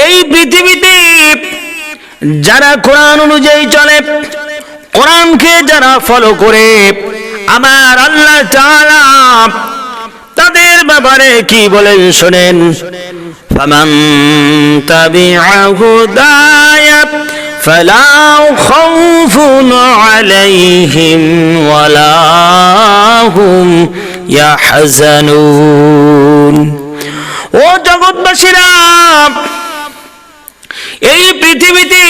এই পৃথিবীতে যারা কোরআন অনুযায়ী চলে, কোরআনকে যারা ফলো করে, আমার আল্লাহ তাআলা তাদের ব্যাপারে কি বলেন শোনেন। ফামান তাবিআ হুদায়া ফালা খাউফুন আলাইহিম ওয়ালা হুম ইয়াহজানুন। ও জগৎবাসীরা, এই পৃথিবীতে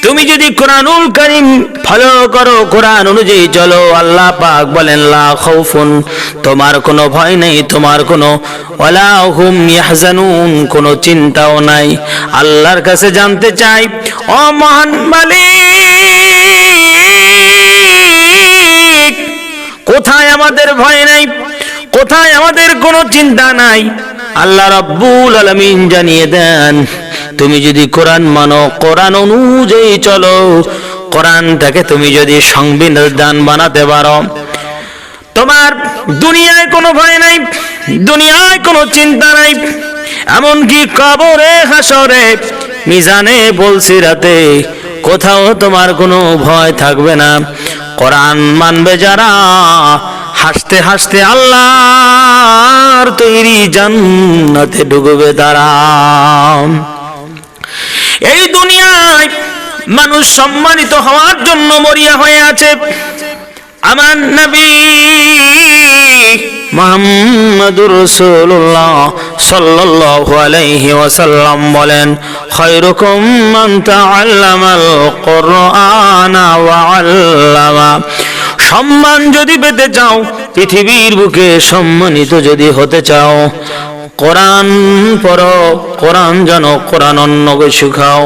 তুমি যদি কোরআনুল কারীম ফলো করো, কোরআন অনুযায়ী চলো, আল্লাহ পাক বলেন লা খাউফুন, তোমার কোনো ভয় নেই, তোমার কোনো ওয়ালা হুম ইয়াহজানুন, কোনো চিন্তাও নাই। আল্লাহর কাছে জানতে চাই, ও মহান মালিক, কোথায় আমাদের ভয় নাই, কোথায় আমাদের কোনো চিন্তা নাই? আল্লাহ রাব্বুল আলামিন জানিয়ে দেন, তুমি যদি কোরআন মানো, কোরআন অনুযায়ী চলো, কোরআনটাকে তুমি যদি সংবিধান বানাতে পারো, তোমার দুনিয়ায় কোনো ভয় নাই, দুনিয়ায় কোনো চিন্তা নাই। এমনকি কবরে, হাসরে, মিজানে, পুলসিরাতে কোথাও তোমার কোনো ভয় থাকবে না। কোরআন মানবে যারা, হাসতে হাসতে আল্লাহর তৈরি জান্নাতে ঢুকবে তারা। এই দুনিয়ায় মানুষ সম্মানিত হওয়ার জন্য মরিয়া হয়ে আছে। আমার নবী মুহাম্মদুর রাসূলুল্লাহ সাল্লাল্লাহু আলাইহি ওয়াসাল্লাম বলেন, খায়রুকুম মান তাআল্লামাল কুরআনা ওয়া আল্লামা। সম্মান যদি পেতে চাও, পৃথিবীর বুকে সম্মানিত যদি হতে চাও, কোরআন পড়ো, কোরআন জানো, কোরআন অন্যকে শিখাও।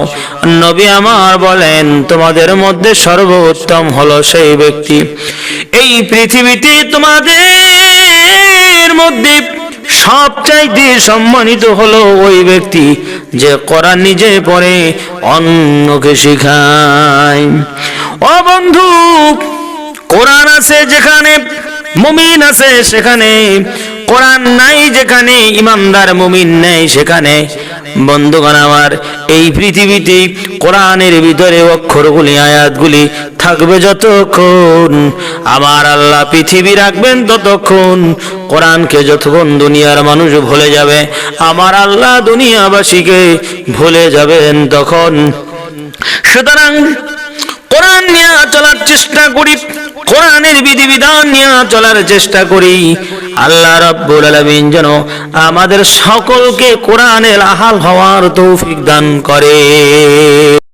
নবী আমার বলেন, তোমাদের মধ্যে সর্বোত্তম হলো সেই ব্যক্তি, এই পৃথিবীতে তোমাদের মধ্যে সবচাইতে সম্মানিত হলো ওই ব্যক্তি যে কোরআন নিজে পড়ে অন্যকে শিখায়। ও বন্ধু, কোরআন আছে যেখানে মুমিন আছে সেখানে, কোরআন নাই যেখানে ইমানদার মুমিন নেই সেখানে। বন্ধুগণ আমার, এই পৃথিবীতে কোরআনের ভিতরে অক্ষরগুলি, আয়াতগুলি থাকবে যতক্ষণ, আমার আল্লাহ পৃথিবী রাখবেন ততক্ষণ। কোরআনকে যতক্ষণ দুনিয়ার মানুষ ভুলে যাবে, আমার আল্লাহ দুনিয়াবাসীকে ভুলে যাবেন তখন। সুতরাং কোরআন নিয়ে চলার চেষ্টা করি, কোরআনের বিধিবিধান নিয়ে চলার চেষ্টা করি। আল্লাহ রাব্বুল আলামিন যেন আমাদের সকলকে কোরআনের আহাল হওয়ার তৌফিক দান করে।